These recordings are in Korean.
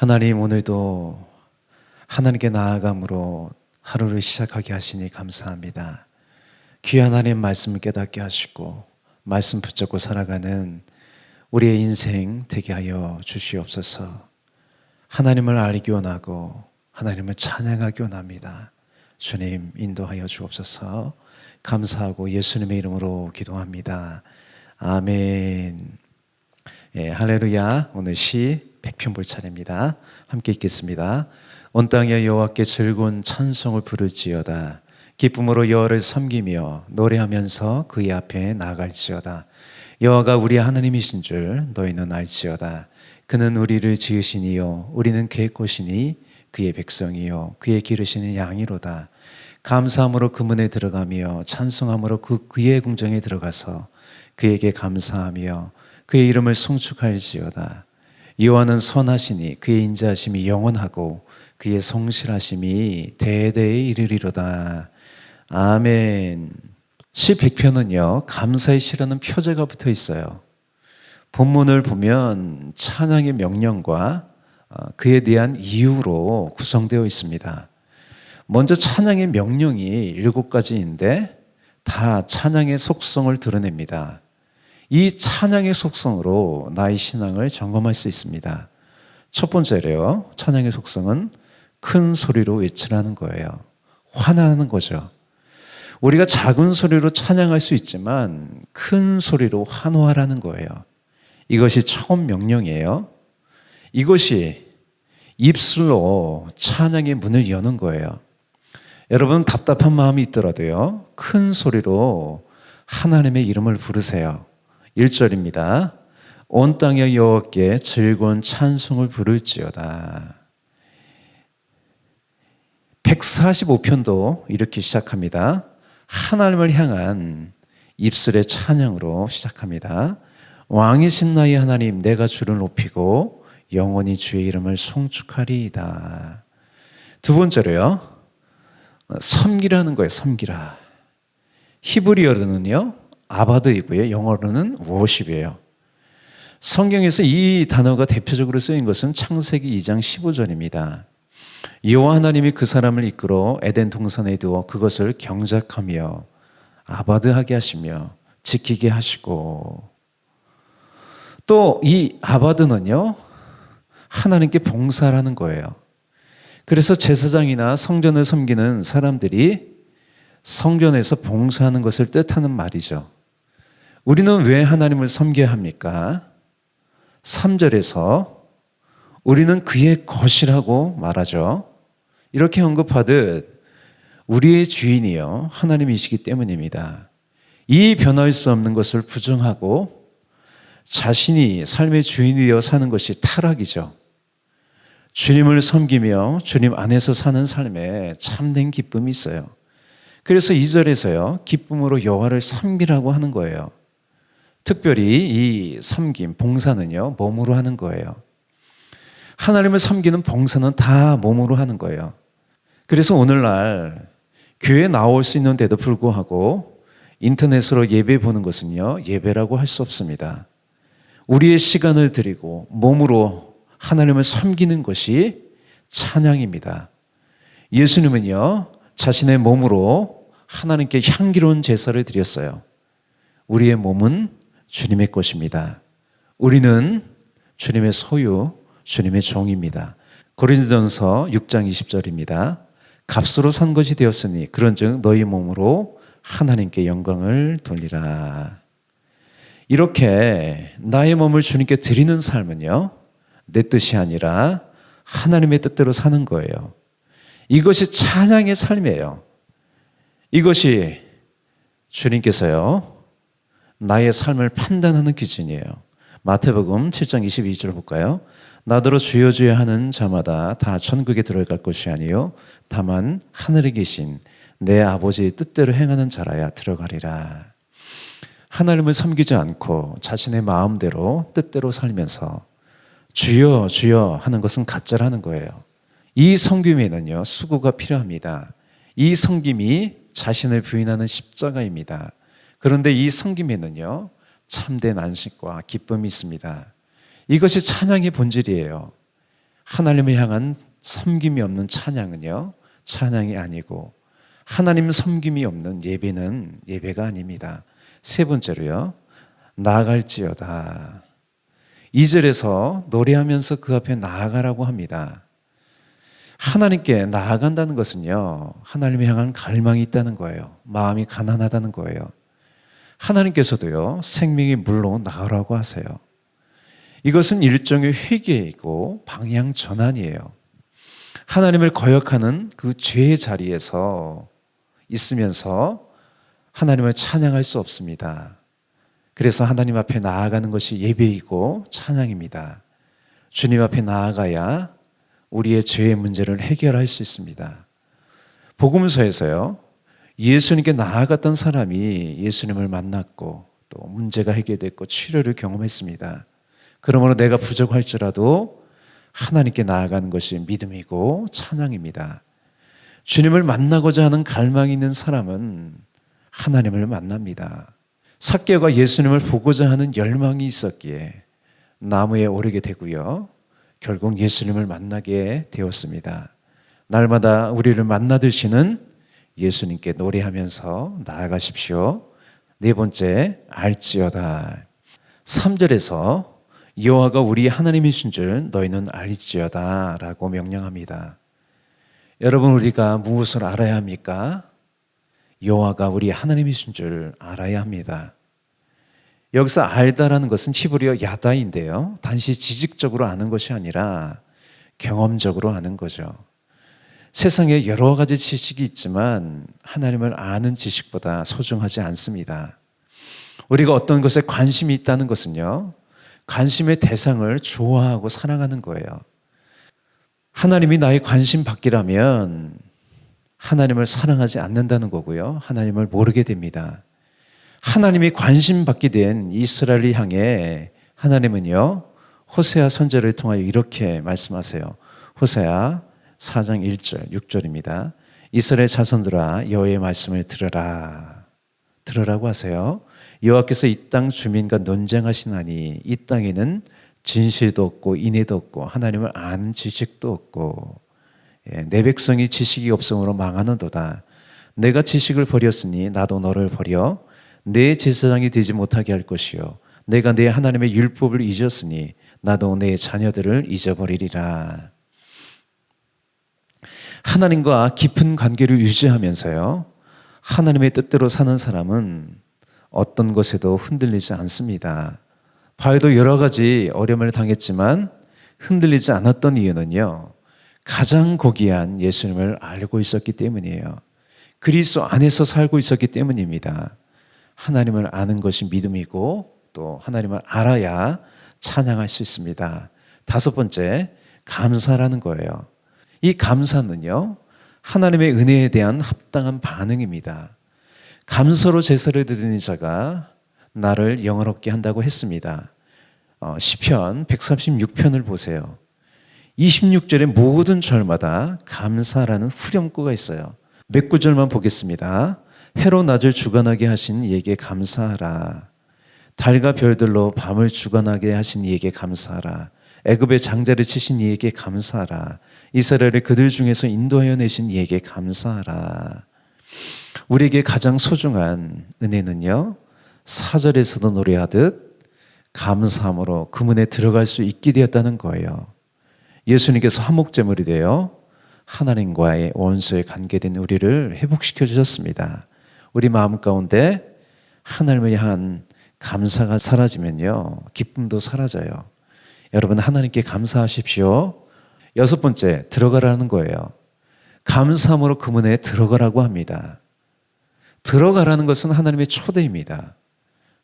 하나님, 오늘도 하나님께 나아감으로 하루를 시작하게 하시니 감사합니다. 귀한 하나님 말씀을 깨닫게 하시고 말씀 붙잡고 살아가는 우리의 인생 되게 하여 주시옵소서. 하나님을 알기 원하고 하나님을 찬양하기 원합니다. 주님 인도하여 주옵소서. 감사하고 예수님의 이름으로 기도합니다. 아멘. 할렐루야. 오늘 시 100편 볼 차례입니다. 함께 읽겠습니다. 온 땅에 여호와께 즐거운 찬송을 부를지어다. 기쁨으로 여호와를 섬기며 노래하면서 그의 앞에 나아갈지어다. 여호와가 우리 하나님이신 줄 너희는 알지어다. 그는 우리를 지으시니요 우리는 그의 꽃이니 그의 백성이요 그의 기르시는 양이로다. 감사함으로 그 문에 들어가며 찬송함으로 그의 궁정에 들어가서 그에게 감사하며 그의 이름을 송축할지어다. 여호와는 선하시니 그의 인자하심이 영원하고 그의 성실하심이 대대에 이르리로다. 아멘. 시 100편은요 감사의 시라는 표제가 붙어 있어요. 본문을 보면 찬양의 명령과 그에 대한 이유로 구성되어 있습니다. 먼저 찬양의 명령이 7가지인데 다 찬양의 속성을 드러냅니다. 이 찬양의 속성으로 나의 신앙을 점검할 수 있습니다. 첫 번째로요, 찬양의 속성은 큰 소리로 외치라는 거예요. 환호하는 거죠. 우리가 작은 소리로 찬양할 수 있지만 큰 소리로 환호하라는 거예요. 이것이 처음 명령이에요. 이것이 입술로 찬양의 문을 여는 거예요. 여러분, 답답한 마음이 있더라도요, 큰 소리로 하나님의 이름을 부르세요. 1절입니다. 온 땅의 여호와께 즐거운 찬송을 부를지어다. 145편도 이렇게 시작합니다. 하나님을 향한 입술의 찬양으로 시작합니다. 왕이신 나의 하나님, 내가 주를 높이고 영원히 주의 이름을 송축하리이다. 두 번째로요, 섬기라는 거예요. 섬기라. 히브리어로는요 아바드이고요, 영어로는 워십이에요. 성경에서 이 단어가 대표적으로 쓰인 것은 창세기 2장 15절입니다. 여호와 하나님이 그 사람을 이끌어 에덴 동산에 두어 그것을 경작하며 아바드하게 하시며 지키게 하시고, 또 이 아바드는요 하나님께 봉사하는 거예요. 그래서 제사장이나 성전을 섬기는 사람들이 성전에서 봉사하는 것을 뜻하는 말이죠. 우리는 왜 하나님을 섬겨야 합니까? 3절에서 우리는 그의 것이라고 말하죠. 이렇게 언급하듯 우리의 주인이요 하나님이시기 때문입니다. 이 변할 수 없는 것을 부정하고 자신이 삶의 주인이 되어 사는 것이 타락이죠. 주님을 섬기며 주님 안에서 사는 삶에 참된 기쁨이 있어요. 그래서 2절에서요 기쁨으로 여호와를 섬기라고 하는 거예요. 특별히 이 섬김, 봉사는요 몸으로 하는 거예요. 하나님을 섬기는 봉사는 다 몸으로 하는 거예요. 그래서 오늘날 교회에 나올 수 있는데도 불구하고 인터넷으로 예배 보는 것은요 예배라고 할 수 없습니다. 우리의 시간을 드리고 몸으로 하나님을 섬기는 것이 찬양입니다. 예수님은요 자신의 몸으로 하나님께 향기로운 제사를 드렸어요. 우리의 몸은 주님의 것입니다. 우리는 주님의 소유, 주님의 종입니다. 고린도전서 6장 20절입니다. 값으로 산 것이 되었으니 그런즉 너희 몸으로 하나님께 영광을 돌리라. 이렇게 나의 몸을 주님께 드리는 삶은요 내 뜻이 아니라 하나님의 뜻대로 사는 거예요. 이것이 찬양의 삶이에요. 이것이 주님께서요 나의 삶을 판단하는 기준이에요. 마태복음 7장 22절 볼까요? 나더러 주여 주여 하는 자마다 다 천국에 들어갈 것이 아니요 다만 하늘에 계신 내 아버지의 뜻대로 행하는 자라야 들어가리라. 하나님을 섬기지 않고 자신의 마음대로 뜻대로 살면서 주여 주여 하는 것은 가짜라는 거예요. 이 섬김에는요 수고가 필요합니다. 이 섬김이 자신을 부인하는 십자가입니다. 그런데 이 섬김에는요 참된 안식과 기쁨이 있습니다. 이것이 찬양의 본질이에요. 하나님을 향한 섬김이 없는 찬양은요, 찬양이 아니고 하나님 섬김이 없는 예배는 예배가 아닙니다. 세 번째로요, 나아갈지어다. 2절에서 노래하면서 그 앞에 나아가라고 합니다. 하나님께 나아간다는 것은요, 하나님을 향한 갈망이 있다는 거예요. 마음이 가난하다는 거예요. 하나님께서도요, 생명의 물로 나으라고 하세요. 이것은 일종의 회개이고 방향 전환이에요. 하나님을 거역하는 그 죄의 자리에서 있으면서 하나님을 찬양할 수 없습니다. 그래서 하나님 앞에 나아가는 것이 예배이고 찬양입니다. 주님 앞에 나아가야 우리의 죄의 문제를 해결할 수 있습니다. 복음서에서요, 예수님께 나아갔던 사람이 예수님을 만났고 또 문제가 해결됐고 치료를 경험했습니다. 그러므로 내가 부족할지라도 하나님께 나아가는 것이 믿음이고 찬양입니다. 주님을 만나고자 하는 갈망이 있는 사람은 하나님을 만납니다. 삭개오가 예수님을 보고자 하는 열망이 있었기에 나무에 오르게 되고요, 결국 예수님을 만나게 되었습니다. 날마다 우리를 만나드시는 예수님께 노래하면서 나아가십시오. 네 번째, 알지어다. 3절에서 여호와가 우리 하나님이신 줄 너희는 알지어다 라고 명령합니다. 여러분, 우리가 무엇을 알아야 합니까? 여호와가 우리 하나님이신 줄 알아야 합니다. 여기서 알다라는 것은 히브리어 야다인데요, 단지 지식적으로 아는 것이 아니라 경험적으로 아는 거죠. 세상에 여러 가지 지식이 있지만 하나님을 아는 지식보다 소중하지 않습니다. 우리가 어떤 것에 관심이 있다는 것은요, 관심의 대상을 좋아하고 사랑하는 거예요. 하나님이 나의 관심 받기라면 하나님을 사랑하지 않는다는 거고요, 하나님을 모르게 됩니다. 하나님이 관심 받게 된 이스라엘을 향해 하나님은요, 호세아 선지자를 통하여 이렇게 말씀하세요. 호세아 4장 1절 6절입니다. 이스라엘 자손들아 여호와의 말씀을 들으라. 들으라고 하세요. 여호와께서 이 땅 주민과 논쟁하시나니 이 땅에는 진실도 없고 인애도 없고 하나님을 아는 지식도 없고, 내 백성이 지식이 없음으로 망하는도다. 내가 지식을 버렸으니 나도 너를 버려 내 제사장이 되지 못하게 할 것이요 내가 내 하나님의 율법을 잊었으니 나도 내 자녀들을 잊어버리리라. 하나님과 깊은 관계를 유지하면서요, 하나님의 뜻대로 사는 사람은 어떤 것에도 흔들리지 않습니다. 바울도 여러 가지 어려움을 당했지만 흔들리지 않았던 이유는요, 가장 고귀한 예수님을 알고 있었기 때문이에요. 그리스도 안에서 살고 있었기 때문입니다. 하나님을 아는 것이 믿음이고 또 하나님을 알아야 찬양할 수 있습니다. 다섯 번째, 감사라는 거예요. 이 감사는요, 하나님의 은혜에 대한 합당한 반응입니다. 감사로 제사를 드리는 자가 나를 영화롭게 한다고 했습니다. 시편 136편을 보세요. 26절에 모든 절마다 감사라는 후렴구가 있어요. 몇 구절만 보겠습니다. 해로 낮을 주관하게 하신 이에게 감사하라. 달과 별들로 밤을 주관하게 하신 이에게 감사하라. 애굽의 장자를 치신 이에게 감사하라. 이스라엘을 그들 중에서 인도하여 내신 이에게 감사하라. 우리에게 가장 소중한 은혜는요, 4절에서도 노래하듯 감사함으로 그 문에 들어갈 수 있게 되었다는 거예요. 예수님께서 화목제물이 되어 하나님과의 원수에 관계된 우리를 회복시켜 주셨습니다. 우리 마음 가운데 하나님을 향한 감사가 사라지면요, 기쁨도 사라져요. 여러분, 하나님께 감사하십시오. 여섯 번째, 들어가라는 거예요. 감사함으로 그 문에 들어가라고 합니다. 들어가라는 것은 하나님의 초대입니다.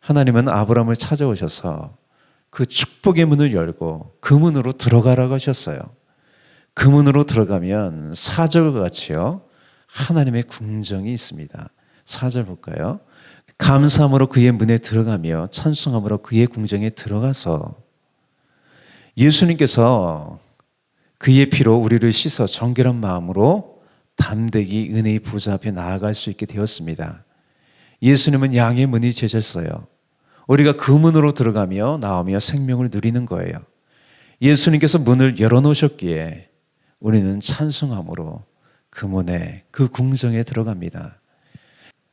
하나님은 아브라함을 찾아오셔서 그 축복의 문을 열고 그 문으로 들어가라고 하셨어요. 그 문으로 들어가면 4절과 같이요, 하나님의 궁정이 있습니다. 4절 볼까요? 감사함으로 그의 문에 들어가며 찬송함으로 그의 궁정에 들어가서, 예수님께서 그의 피로 우리를 씻어 정결한 마음으로 담대히 은혜의 보좌 앞에 나아갈 수 있게 되었습니다. 예수님은 양의 문이 되셨어요. 우리가 그 문으로 들어가며 나오며 생명을 누리는 거예요. 예수님께서 문을 열어놓으셨기에 우리는 찬송함으로 그 문에, 그 궁정에 들어갑니다.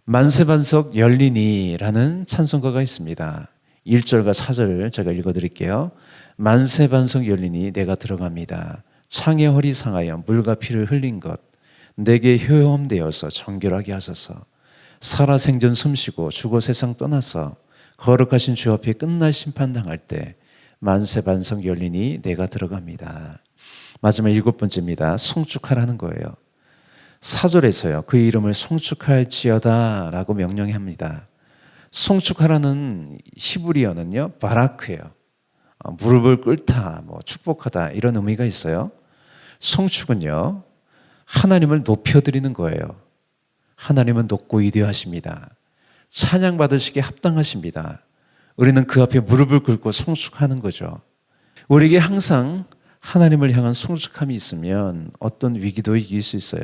만세반석 열리니라는 찬송가가 있습니다. 1절과 4절을 제가 읽어드릴게요. 만세반석 열리니 내가 들어갑니다. 창의 허리 상하여 물과 피를 흘린 것 내게 효험되어서 정결하게 하소서. 살아생전 숨쉬고 죽어 세상 떠나서 거룩하신 주 앞에 끝날 심판당할 때 만세반석 열리니 내가 들어갑니다. 마지막 7번째입니다. 송축하라는 거예요. 4절에서요. 그 이름을 송축할지어다 라고 명령합니다. 송축하라는 히브리어는요. 바라크예요. 무릎을 꿇다, 축복하다 이런 의미가 있어요. 송축은요. 하나님을 높여드리는 거예요. 하나님은 높고 위대하십니다. 찬양받으시기에 합당하십니다. 우리는 그 앞에 무릎을 꿇고 송축하는 거죠. 우리에게 항상 하나님을 향한 송축함이 있으면 어떤 위기도 이길 수 있어요.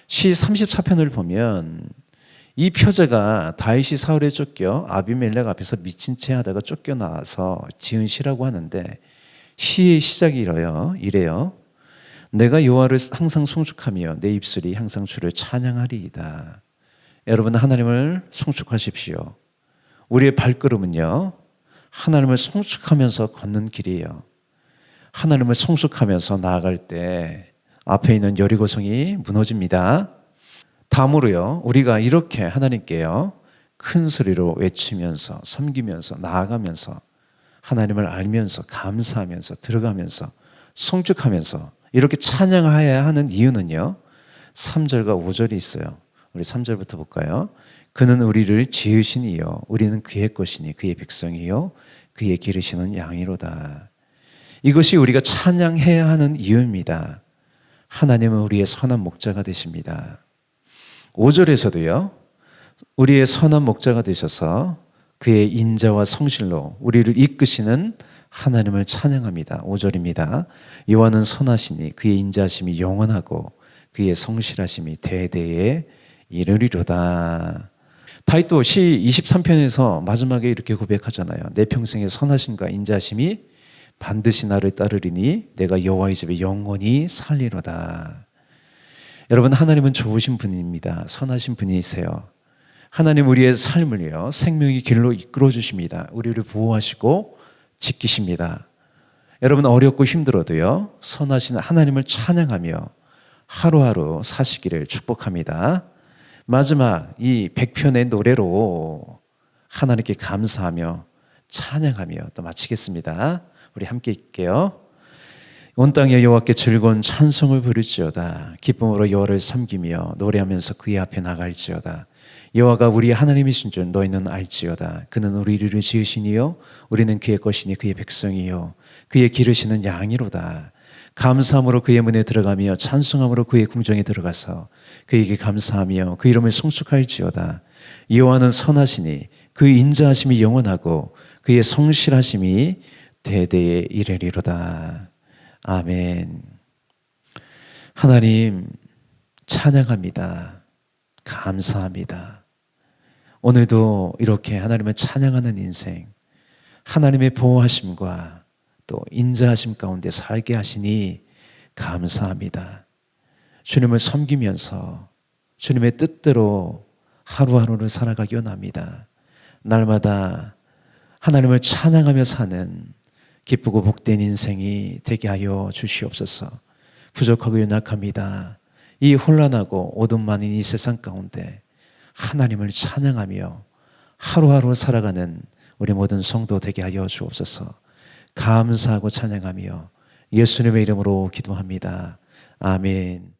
시 34편을 보면 이 표제가 다윗이 사울에 쫓겨 아비멜렉 앞에서 미친 채 하다가 쫓겨나와서 지은 시라고 하는데 시의 시작이 이래요. 내가 여호와를 항상 송축하며 내 입술이 항상 주를 찬양하리이다. 여러분 하나님을 송축하십시오. 우리의 발걸음은요. 하나님을 송축하면서 걷는 길이에요. 하나님을 송축하면서 나아갈 때 앞에 있는 여리고성이 무너집니다. 다음으로요. 우리가 이렇게 하나님께요. 큰 소리로 외치면서 섬기면서 나아가면서 하나님을 알면서 감사하면서 들어가면서 송축하면서 이렇게 찬양해야 하는 이유는요. 3절과 5절이 있어요. 우리 3절부터 볼까요? 그는 우리를 지으신 이요 우리는 그의 것이니 그의 백성이요 그의 기르시는 양이로다. 이것이 우리가 찬양해야 하는 이유입니다. 하나님은 우리의 선한 목자가 되십니다. 5절에서도요. 우리의 선한 목자가 되셔서 그의 인자와 성실로 우리를 이끄시는 하나님을 찬양합니다. 5절입니다. 여호와는 선하시니 그의 인자하심이 영원하고 그의 성실하심이 대대에 이르리로다. 다윗도 시 23편에서 마지막에 이렇게 고백하잖아요. 내 평생의 선하심과 인자하심이 반드시 나를 따르리니 내가 여호와의 집에 영원히 살리로다. 여러분 하나님은 좋으신 분입니다. 선하신 분이세요. 하나님 우리의 삶을요 생명의 길로 이끌어 주십니다. 우리를 보호하시고 지키십니다. 여러분 어렵고 힘들어도요 선하신 하나님을 찬양하며 하루하루 사시기를 축복합니다. 마지막 이 100편의 노래로 하나님께 감사하며 찬양하며 또 마치겠습니다. 우리 함께 읽게요. 온 땅에 여호와께 즐거운 찬송을 부를지어다. 기쁨으로 여호와를 섬기며 노래하면서 그의 앞에 나갈지어다. 여호와가 우리 하나님이신 줄 너희는 알지어다. 그는 우리를 지으시니요 우리는 그의 것이니 그의 백성이요 그의 기르시는 양이로다. 감사함으로 그의 문에 들어가며 찬송함으로 그의 궁정에 들어가서 그에게 감사하며 그 이름을 송축할지어다. 여호와는 선하시니 그 인자하심이 영원하고 그의 성실하심이 대대에 이르리로다. 아멘. 하나님 찬양합니다. 감사합니다. 오늘도 이렇게 하나님을 찬양하는 인생, 하나님의 보호하심과 또 인자하심 가운데 살게 하시니 감사합니다. 주님을 섬기면서 주님의 뜻대로 하루하루를 살아가기 원합니다. 날마다 하나님을 찬양하며 사는 기쁘고 복된 인생이 되게 하여 주시옵소서. 부족하고 연약합니다. 이 혼란하고 어둠 많은 이 세상 가운데 하나님을 찬양하며 하루하루 살아가는 우리 모든 성도 되게 하여 주옵소서. 감사하고 찬양하며 예수님의 이름으로 기도합니다. 아멘.